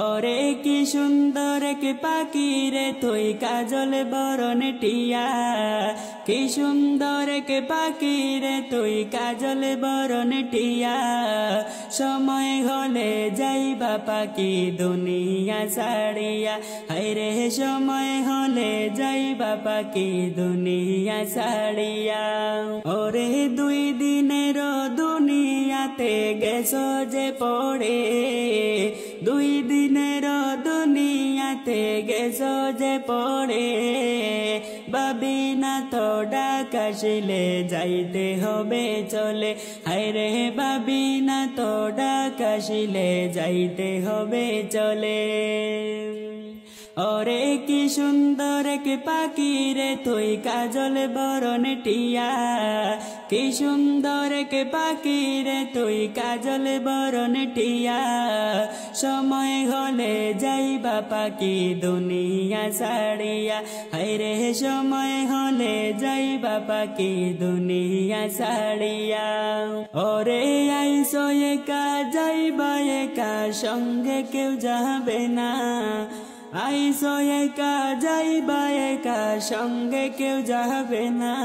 ওরে কি সুন্দর এক পাখি রে তুই কাজল বরণ টিয়া, কি সুন্দর এক পাখি রে তুই কাজল বরণ টিয়া। সময় হলে যাইবা পাখি দুনিয়া ছাড়িয়া, হায়রে সময় হলে যাইবা পাখি দুনিয়া ছাড়িয়া। ওরে দুই দিনের দুনিয়াতে গেছো যে পড়ে, দুই দিনের দুনিয়াতে গেছো যে পড়ে। ভাবি না তো ডাক আসিলে যাইতে হবে চলে, হায়রে ভাবি না তো ডাক আসিলে যাইতে হবে চলে। ওরে কি সুন্দর এক পাখি রে তুই কাজল বরণ টিয়া, কি সুন্দর এক পাখি রে তুই কাজল বরণ টিয়া। সময় হলে যাইবা পাখি দুনিয়া ছাড়িয়া, হায়রে সময় হলে যাইবা পাখি দুনিয়া ছাড়িয়া। ওরে আইসো একা যাইবা একা, সঙ্গে কেউ যাবে না। আইসো একা যাইবা একা, সঙ্গে কেউ যাবে না।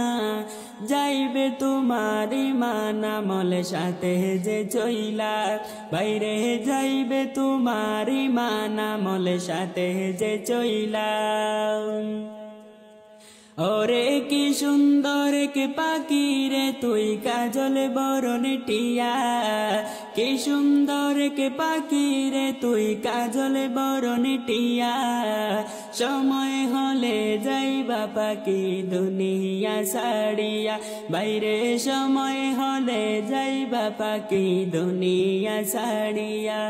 যাইবে তোমার ইমান আমল সাথে যে চইলা, বাইরে যাইবে তোমার ইমান আমল সাথে যে চইলা। ওরে কি সুন্দর এক পাখি রে তুই কাজল বরণ টিয়া, কি সুন্দর এক পাখি রে তুই কাজল বরণ টিয়া। সময় হলে যাইবা পাখি দুনিয়া ছাড়িয়া, বাইরে সময় হলে যাইবা পাখি দুনিয়া ছাড়িয়া।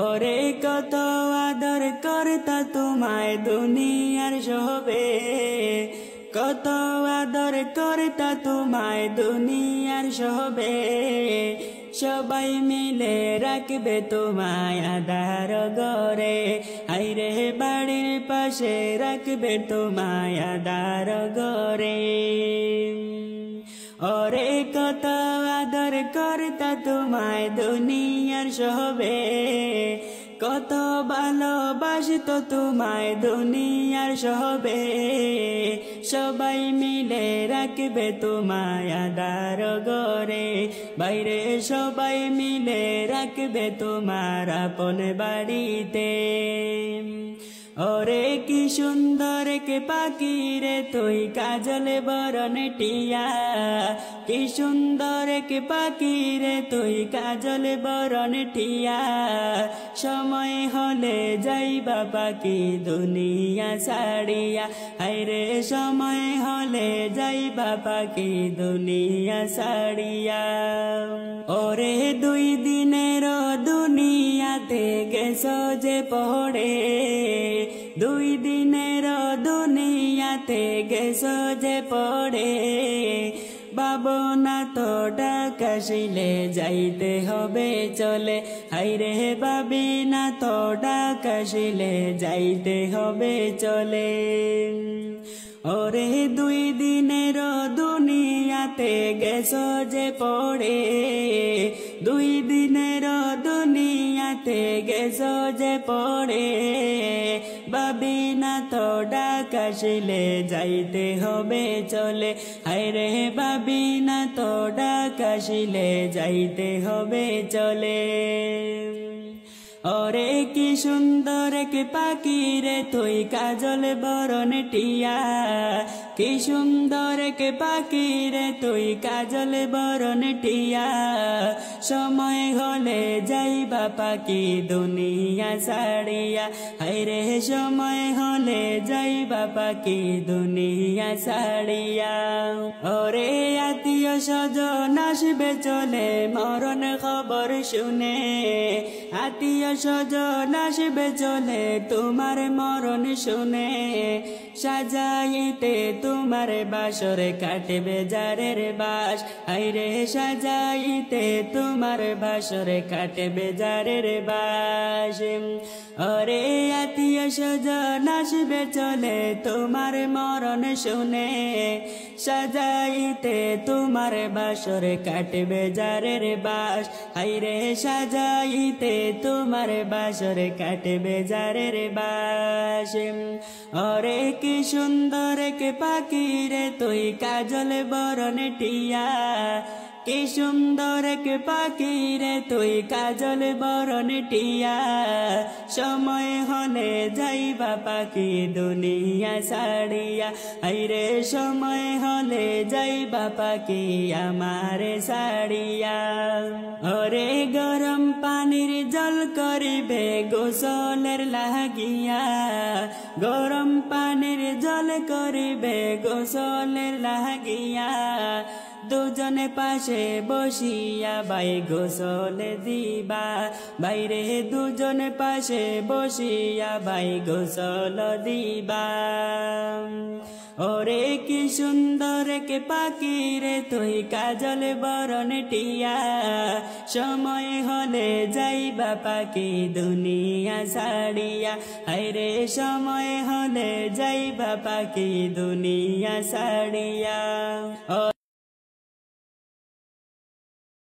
ওরে কত আদর করতা তোমায় দুনিয়ার সবে, কত আদর করতা তোমায় দুনিয়ার সবে। সবাই মিলে রাখবে তোমায় আধার ঘরে, হায়রে বাড়ির পাশে রাখবে তোমায় আধার ঘরে। ওরে কত আদর করতা তোমায় দুনিয়ার সবে, কত ভালোবাসতো তোমায় দুনিয়ার সবে। সবাই মিলে রাখবে তোমায় আধার ঘরে, বাইরে সবাই মিলে রাখবে তোমার আপন বাড়িতে। ওরে কি সুন্দর এক পাখি রে তুই কাজল বরণ টিয়া, কি সুন্দর এক পাখি রে তুই কাজল বরণ টিয়া। সময় হলে যাইবা পাখি দুনিয়া ছাড়িয়া, হায়রে সময় হলে যাইবা পাখি দুনিয়া ছাড়িয়া। ওরে দুই দিনের দুনিয়াতে গেছো যে পড়ে, দুই দিনের দুনিয়াতে গেছো যে পড়ে। ভাবনা তো ডাক আসিলে যাইতে হবে চলে, হায়রে ভাবি না তো ডাক আসিলে যাইতে হবে চলে। ওরে দুই দিনের দুনিয়াতে গেছো যে পড়ে, দুই দিনের দুনিয়াতে গেছো যে পড়ে। ভাবি না তো ডাক আসিলে যাইতে হবে চলে, হায়রে ভাবি না তো ডাক আসিলে যাইতে হবে চলে। ওরে কি সুন্দর এক পাখি রে তুই কাজল বরণ টিয়া, কি সুন্দর এক পাখি রে তুই কাজল বরণ টিয়া। সময় হলে যাইবা পাখি দুনিয়া ছাড়িয়া, হায়রে সময় হলে যাইবা পাখি দুনিয়া ছাড়িয়া। ওরে আত্মীয় স্বজন আসবে চলে মরণ খবর শুনে, আত্মীয় স্বজন আসবে চলে তোমার মরণ শুনে। সাজাইতে তোমার বাসরে কাটবে জারের বাস, হায়রে সাজাইতে তোমার বাসরে কাটবে জারের বাস। ওরে আত্মীয় স্বজন আসবে চলে তোমার মরণ শুনে, সাজাইতে তোমার বাসর কাটবে জারের বাস হাইরে সাজাইতে তোমার বাসর কাটবে জারের বাস ওরে কি সুন্দর কে পাখি রে তুই কাজল বরণ টিয়া কি সুন্দর কে পাখি রে তুই কাজল বরণ টিয়া সময় হলে যাইবা পাখি দুনিয়া ছাড়িয়া আইরে সময় হলে যাইবা পাখি আমারে ছাড়িয়া ওরে গরম পানির জল করিবে গোসলের লাগিয়া গরম পানির জল করিবে গোসলের লাগিয়া দুজনে পাশে বসিয়া বাই গোসল দিবা বাইরে দুজনে পাশে বসিয়া বাই গোসল দিবা ওরে কি সুন্দর কে পাখি রে তুই কাজল বরণ টিয়া সময় হলে যাইবা পাখি দুনিয়া ছাড়িয়া হায়রে সময় হলে যাইবা পাখি দুনিয়া ছাড়িয়া।